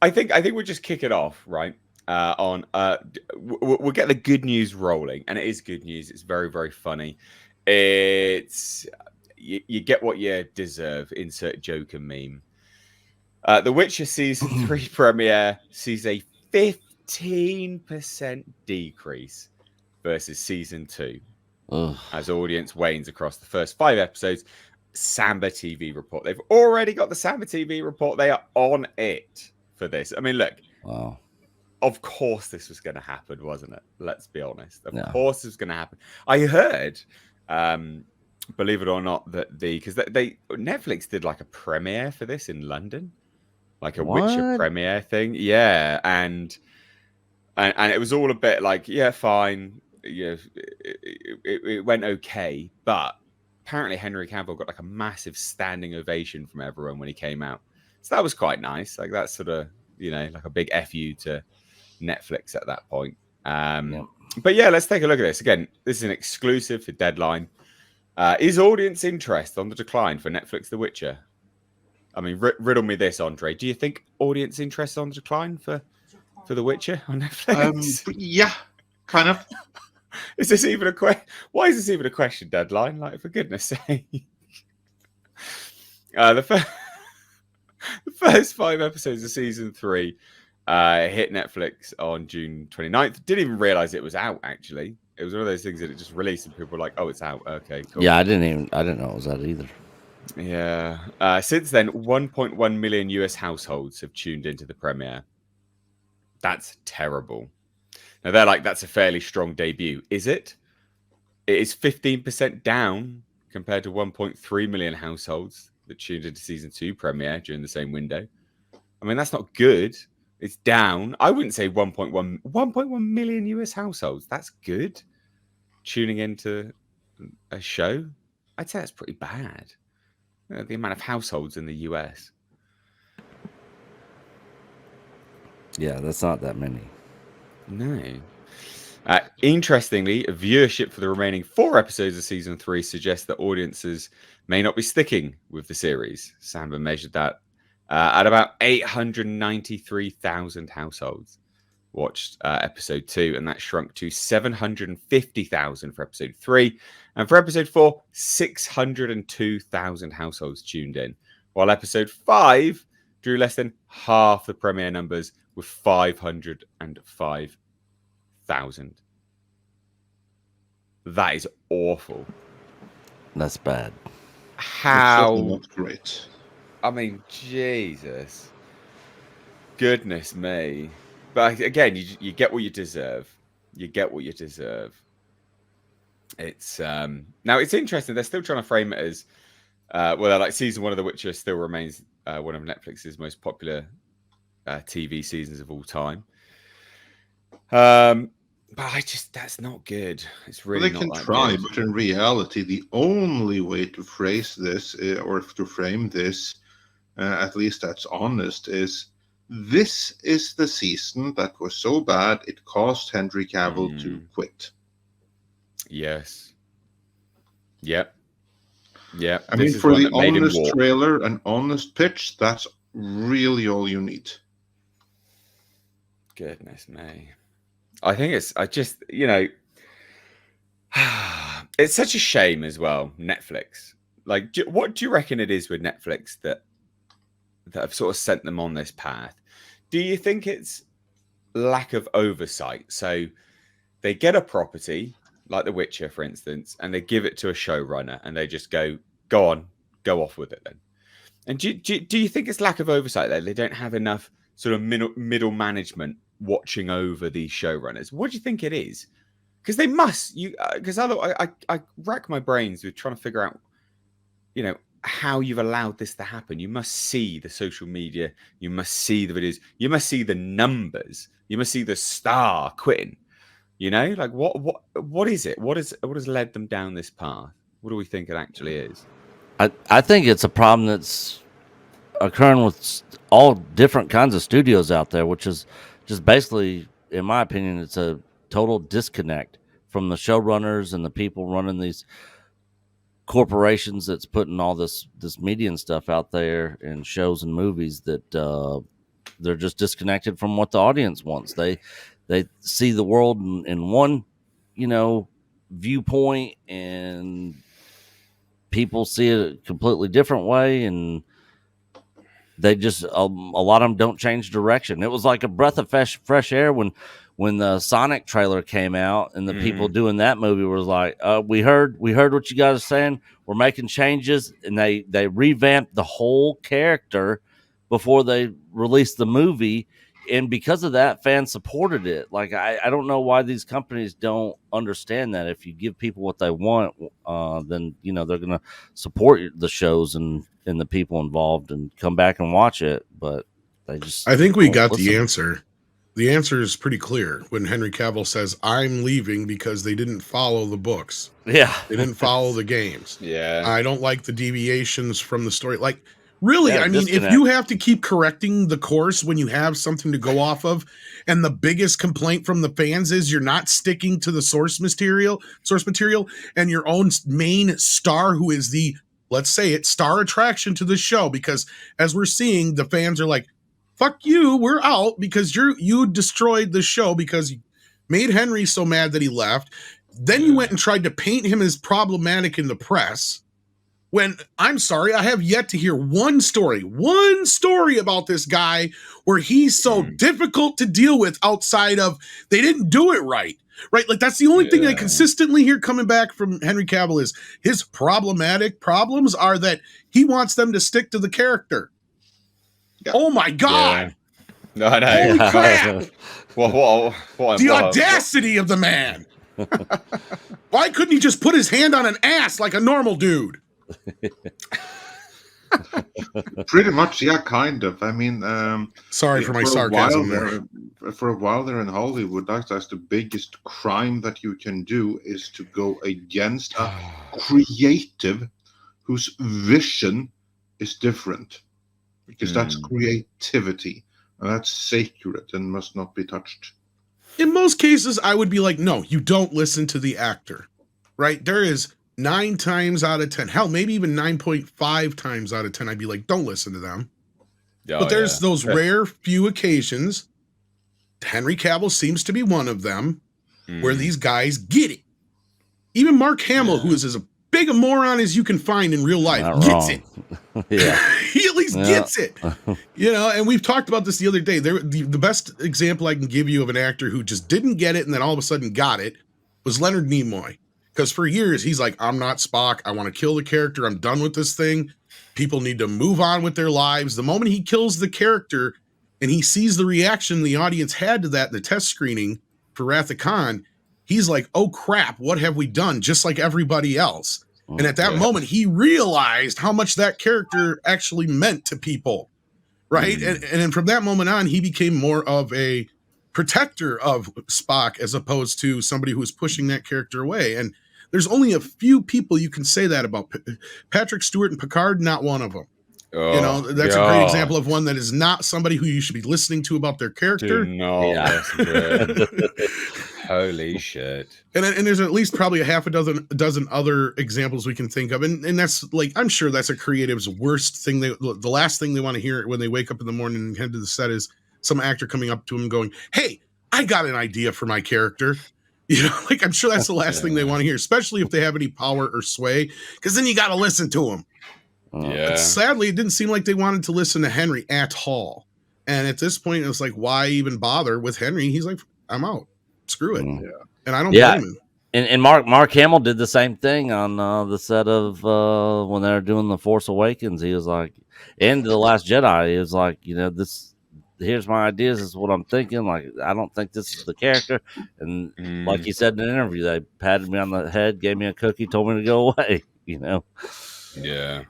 I think we'll just kick it off, right? We'll get the good news rolling, and it is good news. It's very, very funny. It's you get what you deserve. Insert joke and meme. The Witcher season 3 premiere sees a 15% decrease versus season 2 as audience wanes across the first 5 episodes. Samba TV report. They've already got the Samba TV report. They are on it for this. I mean, look. Wow. Of course this was going to happen, wasn't it? Let's be honest. Of course this was going to happen. I heard, believe it or not, that because they Netflix did like a premiere for this in London, like a Witcher premiere thing. Yeah, and it was all a bit like, yeah, fine. Yeah, it went okay, but apparently Henry Cavill got like a massive standing ovation from everyone when he came out. So that was quite nice. Like that's sort of, like a big FU to Netflix at that point. But yeah, let's take a look at this. Again, this is an exclusive for Deadline. Is audience interest on the decline for Netflix The Witcher? I mean, riddle me this, Andre. Do you think audience interest on the decline for The Witcher on Netflix? Yeah, kind of. Is this even a question? Why is this even a question, Deadline? Like, for goodness sake. The first 5 episodes of season 3 hit Netflix on June 29th. Didn't even realize it was out, actually. It was one of those things that it just released and people were like, oh, it's out. Okay, cool. Yeah, I didn't know it was out either. Yeah. Since then, 1.1 million US households have tuned into the premiere. That's terrible. Now, they're like, that's a fairly strong debut. Is it? It is 15% down compared to 1.3 million households that tuned into season 2 premiere during the same window. I mean, that's not good. It's down. I wouldn't say 1.1 million US households. That's good. Tuning into a show, I'd say that's pretty bad. The amount of households in the US. Yeah, that's not that many. No. Interestingly, viewership for the remaining 4 episodes of season 3 suggests that audiences may not be sticking with the series. Samba measured that at about 893,000 households watched episode 2, and that shrunk to 750,000 for episode 3. And for episode 4, 602,000 households tuned in, while episode 5 drew less than half the premiere numbers with 505,000. That is awful. That's bad. How? That's not great. I mean, Jesus. Goodness me. But again, you get what you deserve. You get what you deserve. It's now it's interesting. They're still trying to frame it as well, like season 1 of The Witcher still remains one of Netflix's most popular TV seasons of all time. But that's not good. It's really well, they not can that try, good. but in reality, the only way to phrase this or to frame this, at least that's honest, is this is the season that was so bad it caused Henry Cavill to quit. Yes. Yep. Yeah. I mean, for the honest trailer and honest pitch, that's really all you need. Goodness me. I think it's it's such a shame as well, Netflix. Like, what do you reckon it is with Netflix that have sort of sent them on this path? Do you think it's lack of oversight? So they get a property, like The Witcher, for instance, and they give it to a showrunner and they just go on, go off with it then. And do you think it's lack of oversight there? They don't have enough sort of middle management watching over these showrunners. What do you think it is? Because they must, because I rack my brains with trying to figure out, how you've allowed this to happen. You must see the social media. You must see the videos. You must see the numbers. You must see the star quitting. Like what is it? What has led them down this path? What do we think it actually is? I think it's a problem that's occurring with all different kinds of studios out there, which is just basically, in my opinion, it's a total disconnect from the showrunners and the people running these corporations that's putting all this media and stuff out there and shows and movies that they're just disconnected from what the audience wants. They see the world in one, viewpoint, and people see it a completely different way, and they just a lot of them don't change direction. It was like a breath of fresh air when the Sonic trailer came out, and the people doing that movie was like, we heard what you guys are saying, we're making changes, and they revamped the whole character before they released the movie. And because of that, fans supported it. Like, I don't know why these companies don't understand that if you give people what they want, then they're gonna support the shows and the people involved and come back and watch it. But they just, I think we got the answer. The answer is pretty clear when Henry Cavill says, "I'm leaving because they didn't follow the books. Yeah, They didn't follow the games. Yeah. I don't like the deviations from the story." Like, really, Yeah, I mean, disconnect. if you have to keep correcting the course when you have something to go off of, and the biggest complaint from the fans is you're not sticking to the source material, and your own main star, who is the, let's say it, star attraction to the show, because as we're seeing, the fans are like, fuck you, we're out because you destroyed the show because you made Henry so mad that he left. Then you went and tried to paint him as problematic in the press. When, I'm sorry, I have yet to hear one story about this guy where he's so difficult to deal with outside of they didn't do it right. Right? Like, that's the only thing I consistently hear coming back from Henry Cavill is his problematic problems are that he wants them to stick to the character. Yeah. Oh my God. Yeah. No, I know. Holy crap. What the audacity of the man. Why couldn't he just put his hand on an ass like a normal dude? Pretty much, yeah, kind of. I mean, sorry for my sarcasm. For a while there in Hollywood, that's the biggest crime that you can do is to go against a creative whose vision is different, because that's creativity and that's sacred and must not be touched. In most cases, I would be like, no, you don't listen to the actor, right? There is 9 times out of 10, hell, maybe even 9.5 times out of 10, I'd be like, don't listen to them. But there's those rare few occasions, Henry Cavill seems to be one of them, where these guys get it. Even Mark Hamill, who is as big a moron as you can find in real life, gets it. He at least gets it. And we've talked about this the other day. The best example I can give you of an actor who just didn't get it and then all of a sudden got it was Leonard Nimoy. Because for years, he's like, I'm not Spock. I want to kill the character. I'm done with this thing. People need to move on with their lives. The moment he kills the character and he sees the reaction the audience had to that in the test screening for Wrath of Khan, he's like, oh, crap, what have we done? Just like everybody else. And at that moment, he realized how much that character actually meant to people, right? And then from that moment on, he became more of a protector of Spock as opposed to somebody who was pushing that character away. And there's only a few people you can say that about. Patrick Stewart and Picard, not one of them. That's a great example of one that is not somebody who you should be listening to about their character. Holy shit. And there's at least probably a dozen other examples we can think of. And that's like, I'm sure that's a creative's worst thing. The last thing they want to hear when they wake up in the morning and head to the set is some actor coming up to him going, hey, I got an idea for my character. I'm sure that's the last thing they want to hear, especially if they have any power or sway, because then you got to listen to them. But sadly, it didn't seem like they wanted to listen to Henry at all. And at this point, it was like, why even bother with Henry? He's like, I'm out. Screw it. And I don't blame him. And Mark Hamill did the same thing on the set of when they were doing The Force Awakens. He was like, and The Last Jedi, he was like, here's my ideas. This is what I'm thinking. Like, I don't think this is the character. And like he said in an interview, they patted me on the head, gave me a cookie, told me to go away. Yeah.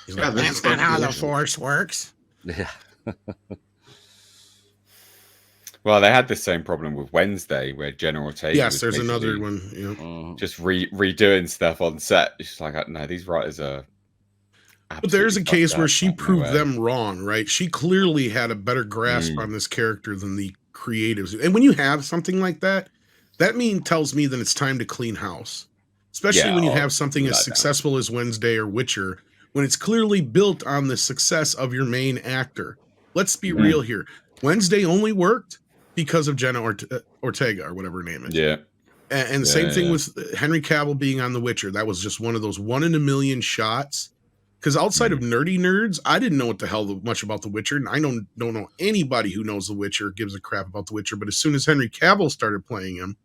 He's like, that's not how the Force works. Yeah. Well, they had the same problem with Wednesday, where General Ortega. Yes, there's another one. Just redoing stuff on set. It's just like, no, these writers are. But there's a case where she proved them wrong, right? She clearly had a better grasp on this character than the creatives. And when you have something like that, that tells me that it's time to clean house. Especially when you have something as successful as Wednesday or Witcher, when it's clearly built on the success of your main actor. Let's be real here. Wednesday only worked because of Jenna Ortega or whatever her name is. Yeah. And the same thing with Henry Cavill being on The Witcher. That was just one of those 1 in a million shots. Because outside of nerdy nerds, I didn't know what the hell much about The Witcher. And I don't know anybody who knows The Witcher, gives a crap about The Witcher. But as soon as Henry Cavill started playing him,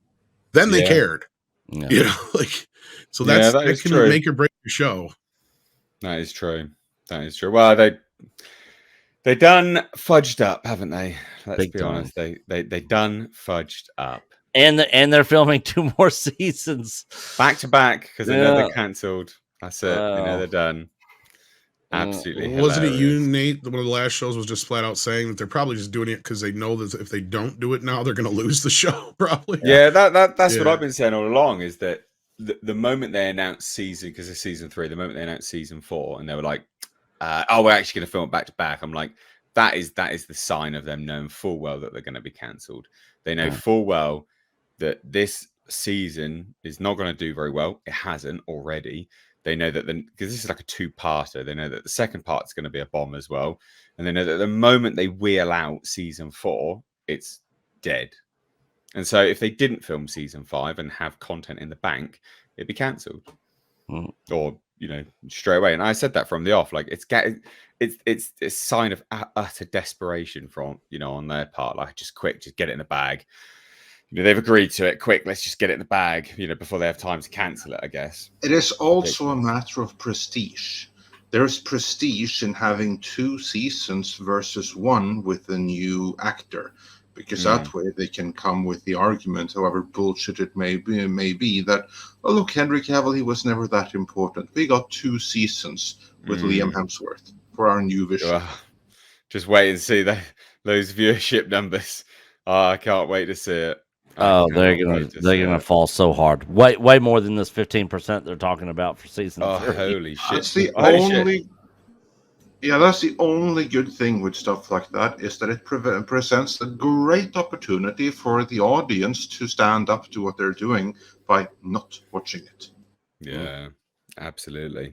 then they cared. Yeah. You know, like, so that can true. make or break the show. That is true. That is true. Well, they done fudged up, haven't they? Let's be honest. They done fudged up. And they're filming 2 more seasons back to back because they know they're cancelled. That's it. They know they're done. Absolutely. Wasn't it you, Nate? One of the last shows was just flat out saying that they're probably just doing it because they know that if they don't do it now, they're going to lose the show. Probably. Yeah, that's what I've been saying all along. Is that the moment they announced season, because it's season 3, the moment they announced season 4, and they were like, we're actually going to film it back to back. I'm like, that is the sign of them knowing full well that they're going to be cancelled. They know full well that this season is not going to do very well. It hasn't already. They know that because this is like a 2-parter, they know that the second part is going to be a bomb as well. And they know that the moment they wheel out season 4, it's dead. And so if they didn't film season 5 and have content in the bank, it'd be cancelled. Or, straight away. And I said that from the off. Like, it's a sign of utter desperation from, on their part. Like, just get it in the bag. They've agreed to it. Quick, let's just get it in the bag, before they have time to cancel it, I guess. It is also a matter of prestige. There's prestige in having 2 seasons versus 1 with a new actor, because that way they can come with the argument, however bullshit it may be, that, oh, look, Henry Cavill, he was never that important. We got 2 seasons with Liam Hemsworth for our new vision. Just wait and see those viewership numbers. Oh, I can't wait to see it. They're gonna fall so hard. Way more than this 15% they're talking about for season 3. Holy shit! That's the only. Yeah, that's the only good thing with stuff like that, is that it presents a great opportunity for the audience to stand up to what they're doing by not watching it. Yeah, absolutely.